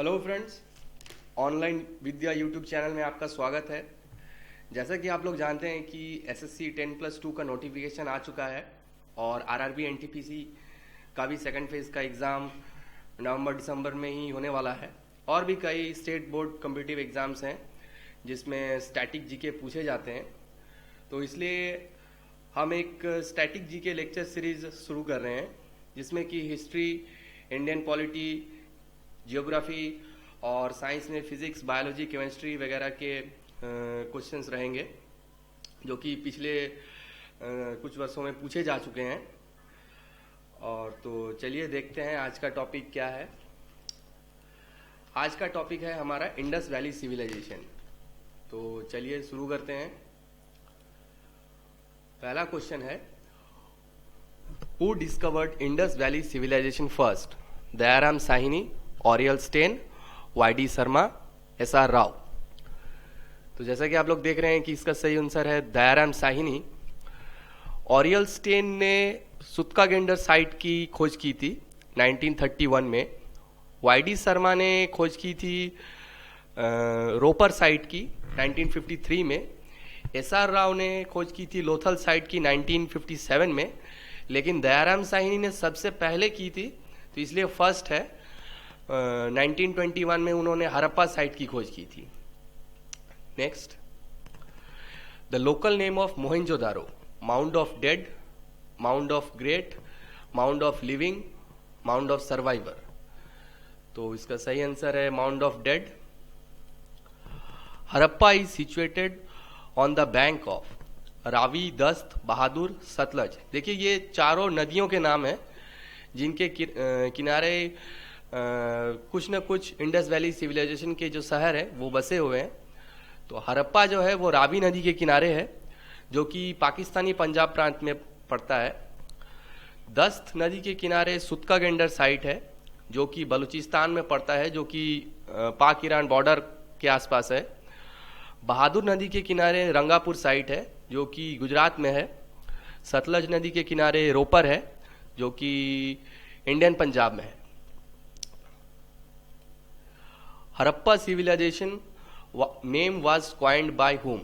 Hello friends, online विद्या YouTube channel में आपका स्वागत है। जैसा कि आप लोग जानते हैं कि एसएससी 10+2 का नोटिफिकेशन आ चुका है और आरआरबी एनटीपीसी का भी सेकंड फेज का एग्ज़ाम नवंबर दिसंबर में ही होने वाला है। और भी कई स्टेट बोर्ड कॉम्पिटिटिव एग्ज़ाम्स हैं जिसमें स्टैटिक जीके पूछे जाते हैं। तो इसलिए हम एक स्टैटिक जीके लेक्चर सीरीज शुरू कर रहे हैं जिसमें कि हिस्ट्री, इंडियन पॉलिटी, जियोग्राफी और साइंस में फिजिक्स, बायोलॉजी, केमिस्ट्री वगैरह के क्वेश्चंस रहेंगे जो कि पिछले कुछ वर्षों में पूछे जा चुके हैं। और तो चलिए देखते हैं आज का टॉपिक क्या है। आज का टॉपिक है हमारा इंडस वैली सिविलाइजेशन। तो चलिए शुरू करते हैं। पहला क्वेश्चन है, who discovered Indus valley civilization first? Dayaram Sahni, Aurel Stein, Y D. Sharma, S R. Rao. तो जैसा कि आप लोग देख रहे हैं कि इसका सही आंसर है दयाराम साहिनी। ऑरियल स्टेन ने सुत्का-गेंडर साइट की खोज की थी 1931 में। वाई.डी. शर्मा ने खोज की थी रोपर साइट की 1953 में। एस.आर. राव ने खोज की थी लोथल साइट की 1957 में। लेकिन दयाराम साहिनी ने सबसे पहले की थी, तो इसलिए फर्स्ट है। 1921 में उन्होंने हड़प्पा साइट की खोज की थी। Next, the local name of Mohenjo-daro: mound of dead, mound of great, mound of living, mound of survivor. तो इसका सही आंसर है mound of dead. Harappa is situated on the bank of Ravi, दस्त, बहादुर, सतलज। देखिए ये चारों नदियों के नाम हैं जिनके किनारे कुछ न कुछ इंडस वैली सिविलाइजेशन के जो शहर है वो बसे हुए हैं। तो हड़प्पा जो है वो रावी नदी के किनारे है जो कि पाकिस्तानी पंजाब प्रांत में पड़ता है। दस्त नदी के किनारे सुत्का-गेंडर साइट है जो कि बलूचिस्तान में पड़ता है, जो कि पाक ईरान बॉर्डर के आसपास है। बहादुर नदी के किनारे रंगापुर साइट है जो कि गुजरात में है। सतलज नदी के किनारे रोपर है जो कि इंडियन पंजाब में है। Harappa civilization name was coined by whom?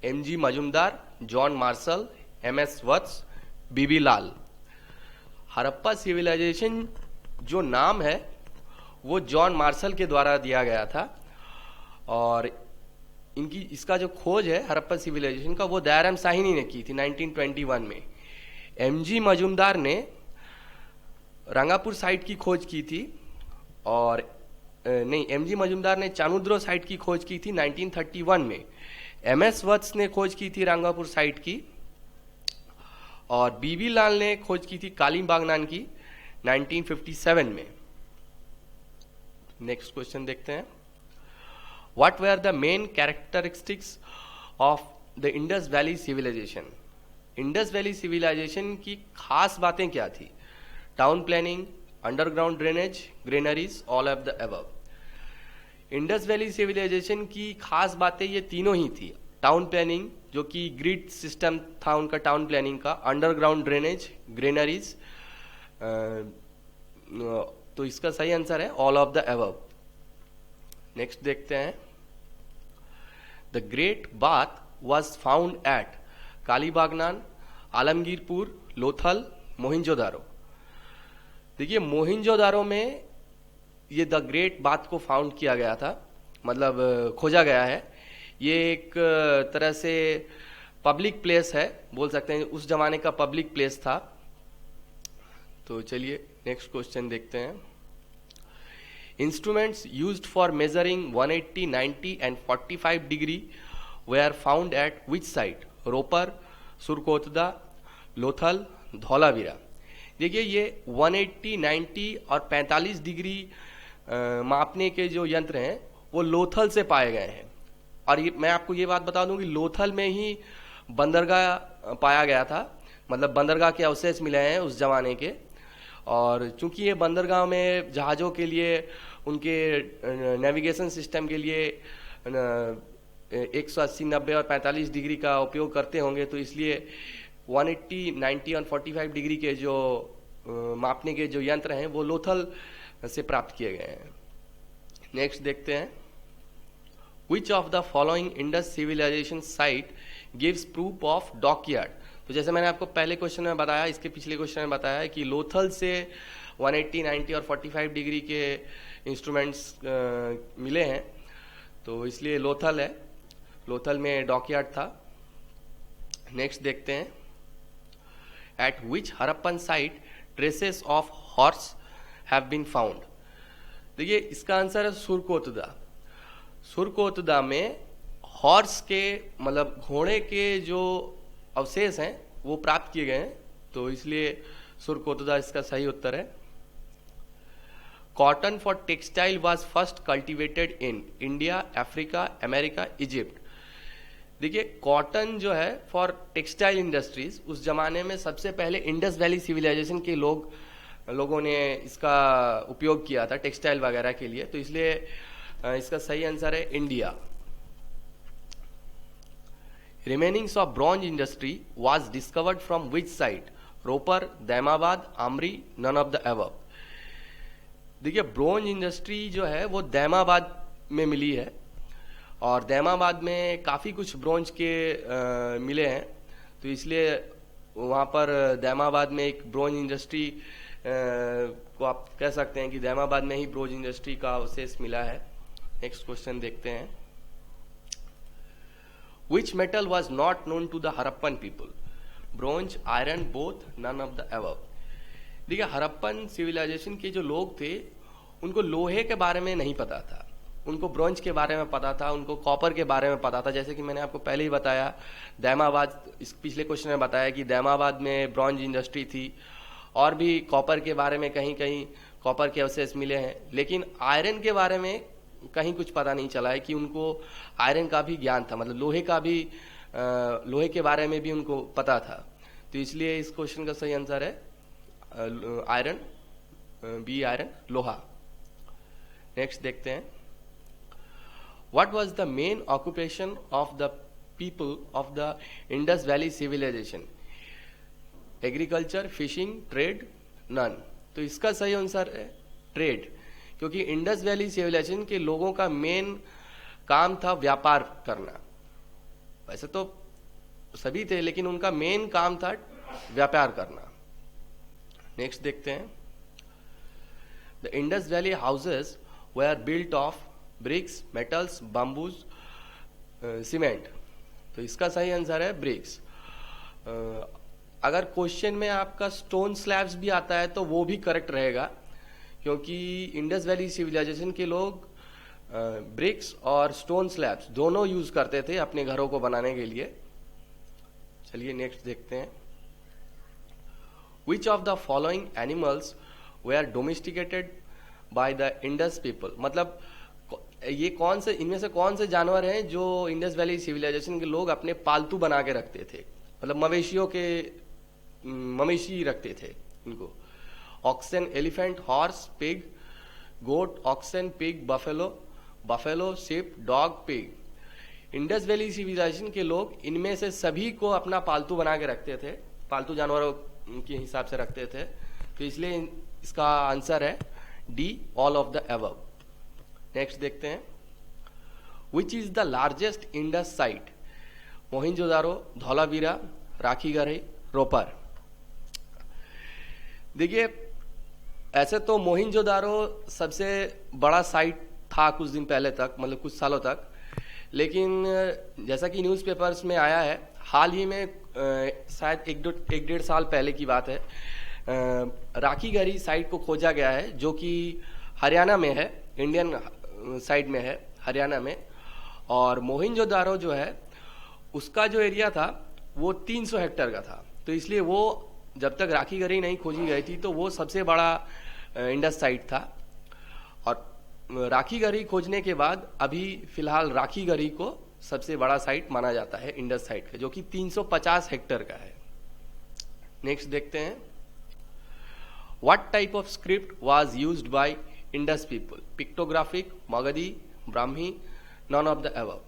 M G. Majumdar, John Marshall, M S. Vats, B B. Lal. Harappa civilization जो नाम है वो जॉन मार्शल के द्वारा दिया गया था और इसका जो खोज है हड़प्पा सिविलाइजेशन का वो दयाराम साहिनी ने की थी 1921 में। एम.जी. मजुमदार ने रंगापुर साइट की खोज की थी और एम.जी. मजुमदार ने चानुद्रो साइट की खोज की थी 1931 में। एम.एस. वत्स ने खोज की थी रंगापुर साइट की और बी.बी. लाल ने खोज की थी कालीबांगनान की 1957 में। नेक्स्ट क्वेश्चन देखते हैं। What were the main characteristics of the Indus valley civilization? Indus valley civilization की खास बातें क्या थी? Town planning, underground drainage, granaries, all of the above. Indus valley civilization की खास बातें ये तीनों ही थी। टाउन प्लानिंग जो कि ग्रिड सिस्टम था उनका टाउन प्लानिंग का, अंडरग्राउंड ड्रेनेज, ग्रेनरीज। तो इसका सही आंसर है all of the above. Next देखते हैं। The great bath was found at Kalibangan, Alamgirpur, Lothal, Mohenjodaro. देखिए मोहिंजोदारो में ये द ग्रेट बाथ को फाउंड किया गया था, मतलब खोजा गया है। ये एक तरह से पब्लिक प्लेस है, बोल सकते हैं उस जमाने का पब्लिक प्लेस था। तो चलिए नेक्स्ट क्वेश्चन देखते हैं। Instruments used for measuring 180, 90 and 45 degree were found at which site? Ropar, Surkotada, Lothal, Dholavira. देखिए ये 180, 90 और 45 डिग्री मापने के जो यंत्र हैं वो लोथल से पाए गए हैं। और मैं आपको ये बात बता दूं कि लोथल में ही बंदरगाह पाया गया था, मतलब बंदरगाह के अवशेष मिले हैं उस जमाने के। और चूंकि ये बंदरगाह में जहाज़ों के लिए उनके नेविगेशन सिस्टम के लिए 180, 90 और 45 डिग्री का उपयोग करते होंगे, तो इसलिए 180, 90 और 45 डिग्री के जो मापने के जो यंत्र हैं वो लोथल से प्राप्त किए गए हैं। नेक्स्ट देखते हैं, which of the following Indus civilisation site gives proof of dockyard. तो जैसे मैंने आपको पहले क्वेश्चन में बताया, इसके पिछले क्वेश्चन में बताया है कि लोथल से 180, 90 और 45 डिग्री के इंस्ट्रूमेंट्स मिले हैं, तो इसलिए लोथल है, लोथल में डॉकयार्ड था। नेक्स्ट देखते हैं, at which Harappan site traces of horse have been found. देखिए इसका आंसर है सुरकोतदा। सुरकोतदा में हॉर्स के मतलब घोड़े के जो अवशेष हैं वो प्राप्त किए गए हैं, तो इसलिए सुरकोतदा इसका सही उत्तर है। Cotton for textile was first cultivated in India, Africa, America, Egypt. देखिए कॉटन जो है फॉर टेक्सटाइल इंडस्ट्रीज उस जमाने में सबसे पहले इंडस वैली सिविलाइजेशन के लोगों ने इसका उपयोग किया था टेक्सटाइल वगैरह के लिए, तो इसलिए इसका सही आंसर है India. Remainings of bronze industry was discovered from which site, Ropar, Daimabad, Amri, none of the above. देखिए ब्रॉन्ज इंडस्ट्री जो है वो दैमाबाद में मिली है, और दैमाबाद में काफ़ी कुछ ब्रॉन्ज के मिले हैं, तो इसलिए वहाँ पर दैमाबाद में एक ब्रॉन्ज इंडस्ट्री को आप कह सकते हैं कि दैमाबाद में ही ब्रॉन्ज इंडस्ट्री का अवशेष मिला है। नेक्स्ट क्वेश्चन देखते हैं, which metal was not known to the Harappan people, bronze, iron, both, none of the above. देखिए हरप्पन सिविलाइजेशन के जो लोग थे उनको लोहे के बारे में नहीं पता था, उनको ब्रॉन्ज के बारे में पता था, उनको कॉपर के बारे में पता था। जैसे कि मैंने आपको पहले ही बताया, दैमाबाद, इस पिछले क्वेश्चन में बताया कि दैमाबाद में ब्रॉन्ज इंडस्ट्री थी, और भी कॉपर के बारे में कहीं कहीं कॉपर के अवशेष मिले हैं, लेकिन आयरन के बारे में कहीं कुछ पता नहीं चला है कि उनको आयरन का भी ज्ञान था, मतलब लोहे के बारे में भी उनको पता था, तो इसलिए इस क्वेश्चन का सही आंसर है आयरन, बी आयरन, लोहा। नेक्स्ट देखते हैं, What was the main occupation of the people of the Indus Valley civilization? Agriculture, fishing, trade, none. तो इसका सही आंसर है ट्रेड, क्योंकि इंडस वैली सिविलाइजेशन के लोगों का मेन काम था व्यापार करना। वैसे तो सभी थे, लेकिन उनका मेन काम था व्यापार करना। नेक्स्ट देखते हैं, the Indus valley houses were built of BRICS, metals, bamboos, cement. तो इसका सही आंसर है ब्रिक्स। अगर क्वेश्चन में आपका स्टोन स्लैब्स भी आता है तो वो भी करेक्ट रहेगा, क्योंकि इंडस वैली सिविलाइजेशन के लोग ब्रिक्स और स्टोन स्लैब्स दोनों यूज करते थे अपने घरों को बनाने के लिए। चलिए नेक्स्ट देखते हैं, which of the following animals were domesticated by the Indus people. मतलब ये इनमें से कौन से जानवर हैं जो इंडस वैली सिविलाइजेशन के लोग अपने पालतू बना के रखते थे, मतलब मवेशी रखते थे इनको। Oxen, elephant, horse, pig, goat, oxen, pig, buffalo, sheep, dog, pig. Indus valley civilisation के लोग इनमें से सभी को अपना पालतू बना के रखते थे, पालतू जानवरों के हिसाब से रखते थे, तो इसलिए इसका आंसर है D, all of the above. Next देखते हैं, which is the largest Indus site, Mohenjodaro, Dholavira, Rakhigarhi, Ropar. देखिए ऐसे तो मोहिंजोदारो सबसे बड़ा साइट था कुछ दिन पहले तक, मतलब कुछ सालों तक, लेकिन जैसा कि न्यूज़पेपर्स में आया है हाल ही में, शायद एक डेढ़ साल पहले की बात है, राखीगढ़ी साइट को खोजा गया है, जो कि हरियाणा में है, इंडियन साइड में है हरियाणा में। और मोहिंजोदारो जो है उसका जो एरिया था वो 300 हेक्टेयर का था, तो इसलिए वो जब तक राखीगढ़ी नहीं खोजी गई थी तो वो सबसे बड़ा इंडस साइट था। और राखीगढ़ी खोजने के बाद अभी फिलहाल राखीगढ़ी को सबसे बड़ा साइट माना जाता है इंडस साइट का, जो कि 350 हेक्टेयर का है। नेक्स्ट देखते हैं, what type of script was used by Indus people, pictographic, Magdhi, Brahmi, none of the above.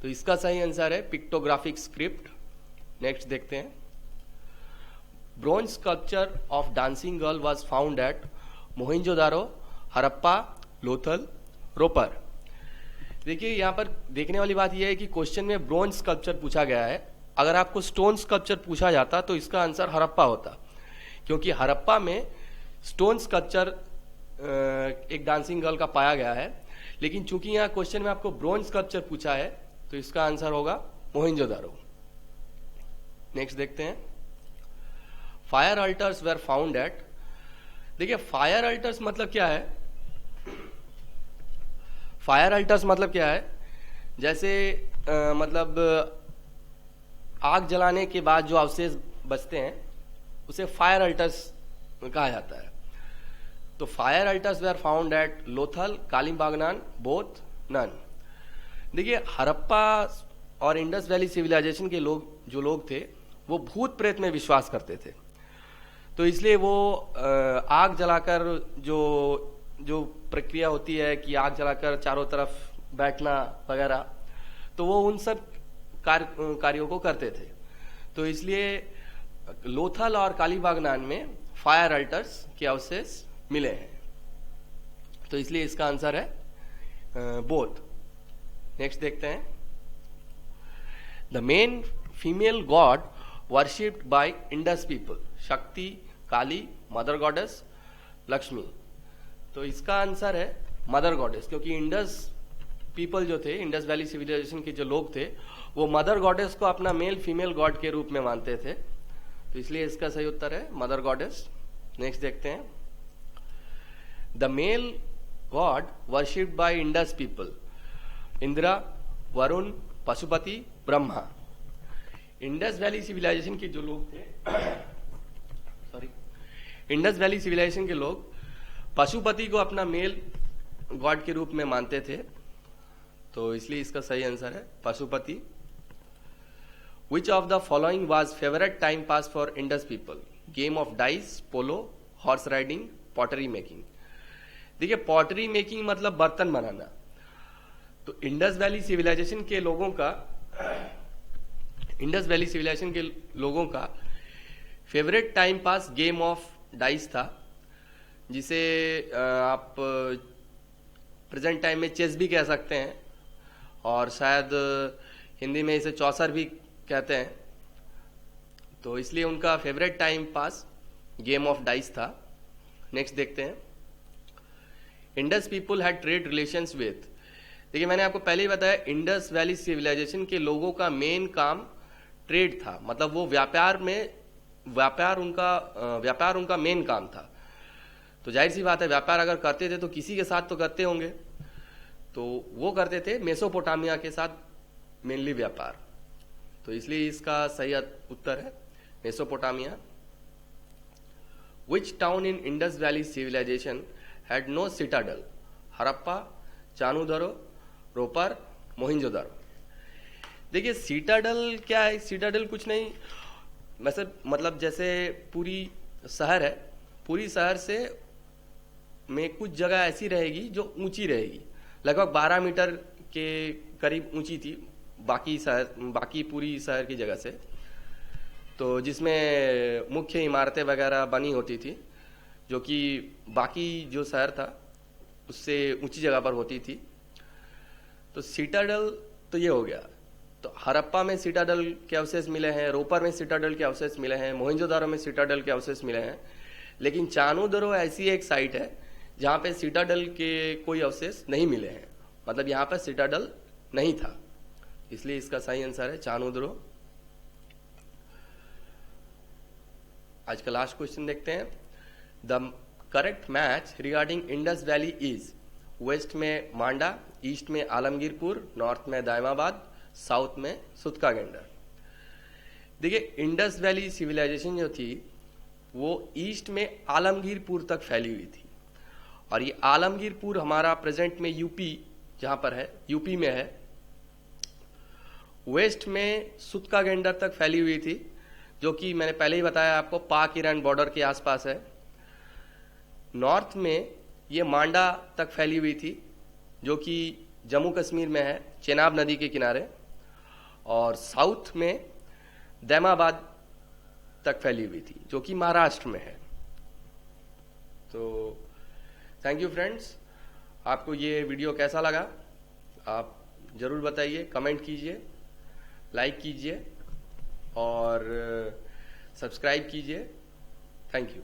तो इसका सही आंसर है पिक्टोग्राफिक स्क्रिप्ट। नेक्स्ट देखते हैं, bronze sculpture of dancing girl was found at Mohenjodaro, Harappa, Lothal, Ropar. देखिए यहाँ पर देखने वाली बात यह है कि क्वेश्चन में ब्रोंज स्कल्पचर पूछा गया है। अगर आपको स्टोन स्कल्पचर पूछा जाता तो इसका आंसर हड़प्पा होता, क्योंकि हड़प्पा में स्टोन स्कल्पचर एक डांसिंग गर्ल का पाया गया है। लेकिन चूंकि यहाँ क्वेश्चन में आपको ब्रोंज स्कल्पचर पूछा है तो इसका आंसर होगा मोहनजोदारो। नेक्स्ट देखते हैं, fire altars were found eight. देखिए फायर अल्टर्स मतलब क्या है? फायर अल्टर्स मतलब क्या है? जैसे मतलब आग जलाने के बाद जो अवशेष बचते हैं उसे फायर अल्टर्स कहा जाता है। तो fire altars were found at Lothal, Kalibangan, both, none. देखिए हड़प्पा और इंडस वैली सिविलाइजेशन के लोग थे वो भूत प्रेत में विश्वास करते थे। तो इसलिए वो आग जलाकर जो प्रक्रिया होती है कि आग जलाकर चारों तरफ बैठना वगैरह, तो वो उन सब कार्यों को करते थे। तो इसलिए लोथल और कालीबांगान में फायर अल्टर्स के अवशेष मिले हैं। तो इसलिए इसका आंसर है बोथ। नेक्स्ट देखते हैं, the main female God worshipped by Indus people, शक्ति, काली, मदर गॉडेस, लक्ष्मी। तो इसका आंसर है मदर गॉडेस, क्योंकि इंडस पीपल जो थे, इंडस वैली सिविलाइजेशन के जो लोग थे, वो मदर गॉडेस को अपना मेल फीमेल गॉड के रूप में मानते थे। तो इसलिए इसका सही उत्तर है मदर गॉडेस। नेक्स्ट देखते हैं, the male god worshipped by Indus people, Indra, Varun, Pashupati, Brahma. Indus valley civilisation के जो लोग थे इंडस वैली सिविलाइजेशन के लोग पशुपति को अपना मेल गॉड के रूप में मानते थे। तो इसलिए इसका सही आंसर है पशुपति। विच of the following was favourite time pass for Indus people? Game of dice, polo, horse riding, pottery making. देखिए पॉटरी मेकिंग मतलब बर्तन बनाना। तो इंडस वैली सिविलाइजेशन के लोगों का favourite time pass game of dice था, जिसे आप प्रेजेंट टाइम में चेस भी कह सकते हैं, और शायद हिंदी में इसे चौसर भी कहते हैं। तो इसलिए उनका favourite time pass game of dice था। नेक्स्ट देखते हैं, Indus people had trade relations with. देखिए मैंने आपको पहले ही बताया इंडस वैली सिविलाइजेशन के लोगों का मेन काम ट्रेड था, मतलब वो व्यापार उनका मेन काम था। तो जाहिर सी बात है व्यापार अगर करते थे तो किसी के साथ तो करते होंगे, तो वो करते थे मेसोपोटामिया के साथ मेनली व्यापार। तो इसलिए इसका सही उत्तर है Mesopotamia. Which town in Indus valley civilization had no citadel? Harappa, Chanhudaro, Ropar, Mohenjodaro. देखिए सिटाडल क्या है? सिटाडल कुछ नहीं, मतलब जैसे पूरी शहर है, पूरी शहर से में कुछ जगह ऐसी रहेगी जो ऊंची रहेगी, लगभग 12 मीटर के करीब ऊंची थी बाकी पूरी शहर की जगह से। तो जिसमें मुख्य इमारतें वगैरह बनी होती थी, जो कि बाकी जो शहर था उससे ऊंची जगह पर होती थी। तो सिटाडल तो ये हो गया। तो हड़प्पा में सिटाडल के अवशेष मिले हैं, रोपर में सिटाडल के अवशेष मिले हैं, मोहनजोदारो में सिटाडल के अवशेष मिले हैं। लेकिन चानूदरो ऐसी एक साइट है जहां पे सिटाडल के कोई अवशेष नहीं मिले हैं, मतलब यहां पर सिटाडल नहीं था। इसलिए इसका सही आंसर है चानूदरो। आज का लास्ट क्वेश्चन देखते हैं, the correct match regarding Indus valley is. West में मांडा, ईस्ट में आलमगीरपुर, नॉर्थ में दायमाबाद, साउथ में सुतकागेंडर। देखिए इंडस वैली सिविलाइजेशन जो थी वो ईस्ट में आलमगीरपुर तक फैली हुई थी, और ये आलमगीरपुर हमारा प्रेजेंट में यूपी जहां पर है, यूपी में है। वेस्ट में सुतकागेंडर तक फैली हुई थी, जो कि मैंने पहले ही बताया आपको पाक ईरान बॉर्डर के आसपास है। नॉर्थ में ये मांडा तक फैली हुई थी, जो कि जम्मू कश्मीर में है, चेनाब नदी के किनारे। और साउथ में दैमाबाद तक फैली हुई थी, जो कि महाराष्ट्र में है। तो थैंक यू फ्रेंड्स, आपको ये वीडियो कैसा लगा आप ज़रूर बताइए, कमेंट कीजिए, लाइक कीजिए और सब्सक्राइब कीजिए। Thank you.